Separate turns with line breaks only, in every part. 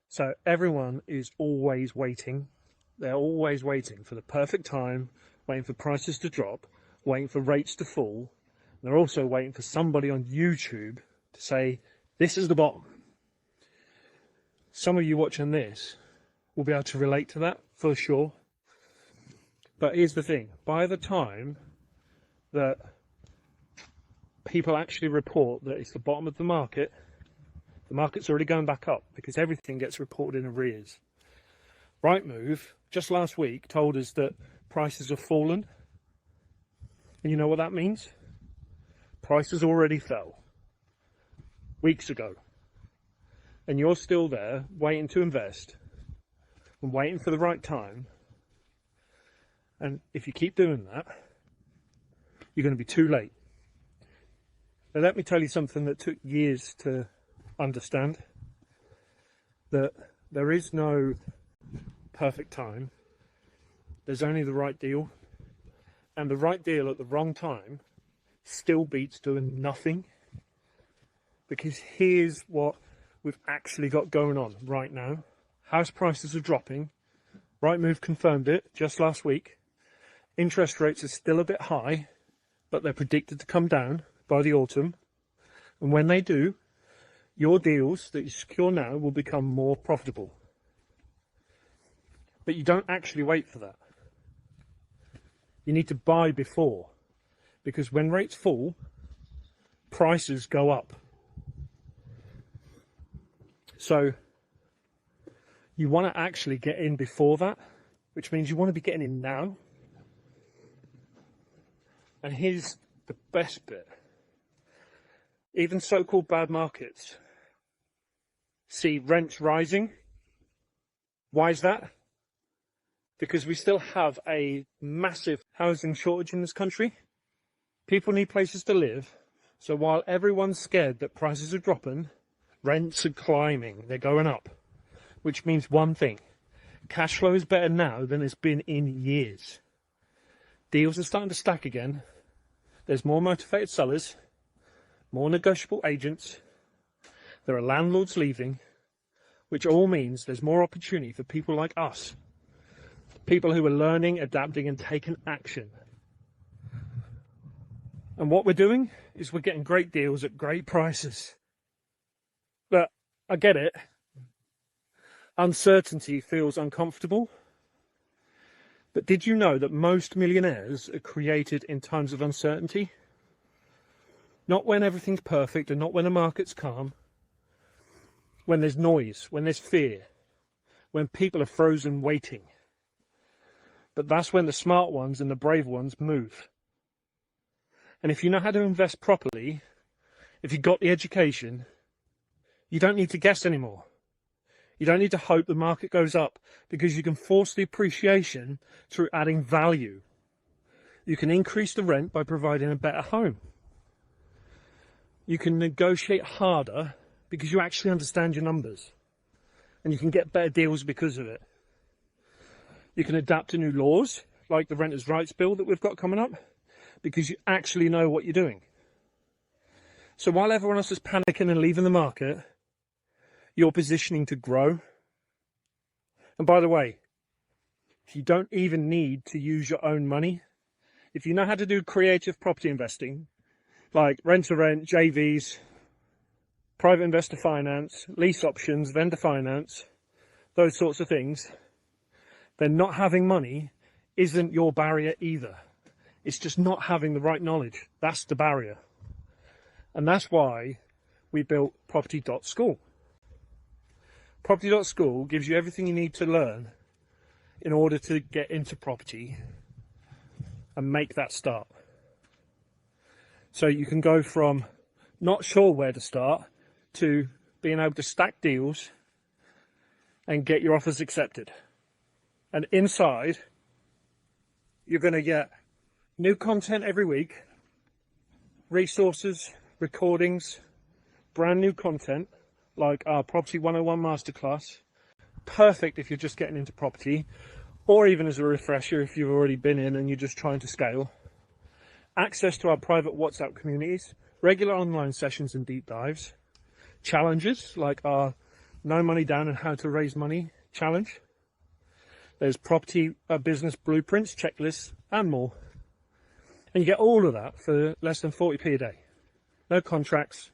So everyone is always waiting. They're always waiting for the perfect time, waiting for prices to drop, waiting for rates to fall. They're also waiting for somebody on YouTube to say, this is the bottom. Some of you watching this will be able to relate to that for sure. But here's the thing, by the time that people actually report that it's the bottom of the market's already going back up because everything gets reported in arrears. Rightmove, just last week, told us that prices have fallen. And you know what that means? Prices already fell weeks ago. And you're still there waiting to invest and waiting for the right time. And if you keep doing that, you're going to be too late. Now, let me tell you something that took years to understand, that there is no perfect time. There's only the right deal, and the right deal at the wrong time still beats doing nothing. Because here's what we've actually got going on right now. House prices are dropping. Rightmove confirmed it just last week. Interest rates are still a bit high, but they're predicted to come down by the autumn. And when they do, your deals that you secure now will become more profitable. But you don't actually wait for that. You need to buy before, because when rates fall, prices go up. So you want to actually get in before that, which means you want to be getting in now. And here's the best bit. Even so-called bad markets see rents rising. Why is that? Because we still have a massive housing shortage in this country. People need places to live. So while everyone's scared that prices are dropping, rents are climbing, they're going up. Which means one thing, cash flow is better now than it's been in years. Deals are starting to stack again. There's more motivated sellers, more negotiable agents. There are landlords leaving, which all means there's more opportunity for people like us. People who are learning, adapting, and taking action. And what we're doing is we're getting great deals at great prices. But I get it. Uncertainty feels uncomfortable. But did you know that most millionaires are created in times of uncertainty? Not when everything's perfect and not when the market's calm. When there's noise, when there's fear, when people are frozen waiting. But that's when the smart ones and the brave ones move. And if you know how to invest properly, if you've got the education, you don't need to guess anymore. You don't need to hope the market goes up, because you can force the appreciation through adding value. You can increase the rent by providing a better home. You can negotiate harder because you actually understand your numbers. And you can get better deals because of it. You can adapt to new laws, like the Renters' Rights Bill that we've got coming up, because you actually know what you're doing. So while everyone else is panicking and leaving the market, you're positioning to grow. And by the way, you don't even need to use your own money. If you know how to do creative property investing, like rent-to-rent, JVs, private investor finance, lease options, vendor finance, those sorts of things, then not having money isn't your barrier either. It's just not having the right knowledge. That's the barrier. And that's why we built property.school. Property.school gives you everything you need to learn in order to get into property and make that start. So you can go from not sure where to start to being able to stack deals and get your offers accepted. And inside, you're going to get new content every week, resources, recordings, brand new content, like our Property 101 Masterclass. Perfect if you're just getting into property, or even as a refresher if you've already been in and you're just trying to scale. Access to our private WhatsApp communities, regular online sessions and deep dives, challenges like our no money down and how to raise money challenge. There's property business blueprints, checklists, and more. And you get all of that for less than 40p a day. No contracts,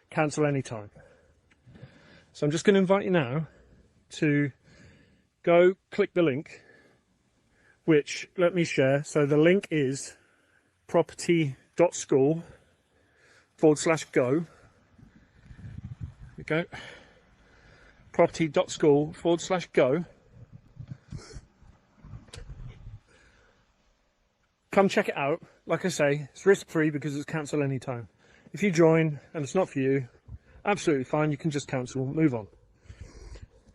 cancel anytime. So I'm just going to invite you now to go click the link, which let me share. So the link is property.school/go. There we go. Property.school/go. Come check it out. Like I say, it's risk-free because it's cancel anytime. If you join and it's not for you, absolutely fine. You can just cancel, move on.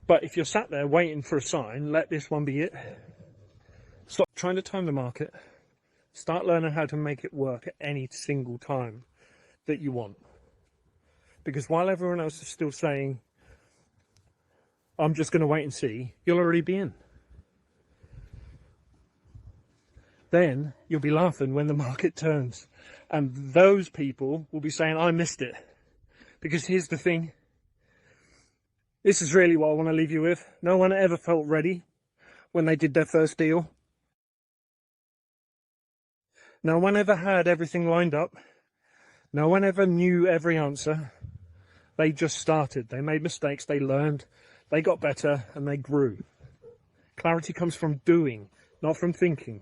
But if you're sat there waiting for a sign, let this one be it. Stop trying to time the market. Start learning how to make it work at any single time that you want. Because while everyone else is still saying, I'm just going to wait and see, you'll already be in. Then you'll be laughing when the market turns. And those people will be saying, I missed it. Because here's the thing. This is really what I want to leave you with. No one ever felt ready when they did their first deal. No one ever had everything lined up. No one ever knew every answer. They just started. They made mistakes. They learned. They got better and they grew. Clarity comes from doing, not from thinking.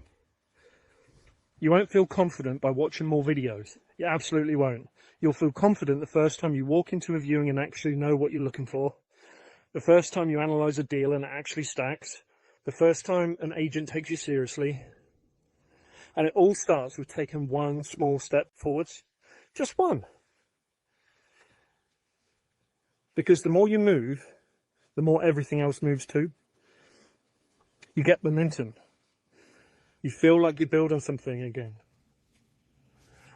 You won't feel confident by watching more videos. You absolutely won't. You'll feel confident the first time you walk into a viewing and actually know what you're looking for. The first time you analyse a deal and it actually stacks. The first time an agent takes you seriously. And it all starts with taking one small step forwards. Just one. Because the more you move, the more everything else moves too. You get momentum. You feel like you're building something again.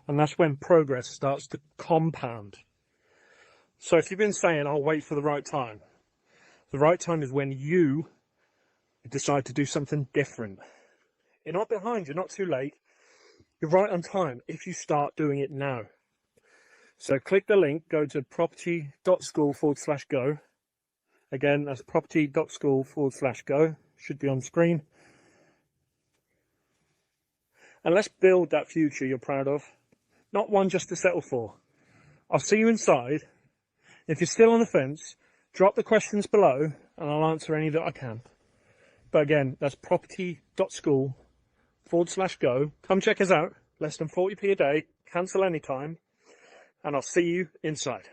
And that's when progress starts to compound. So if you've been saying, I'll wait for the right time, the right time is when you decide to do something different. You're not behind, you're not too late. You're right on time if you start doing it now. So click the link, go to property.school/go. Again, that's property.school/go. Should be on screen. And let's build that future you're proud of. Not one just to settle for. I'll see you inside. If you're still on the fence, drop the questions below and I'll answer any that I can. But again, that's property.school/go. Come check us out. Less than 40p a day. Cancel anytime. And I'll see you inside.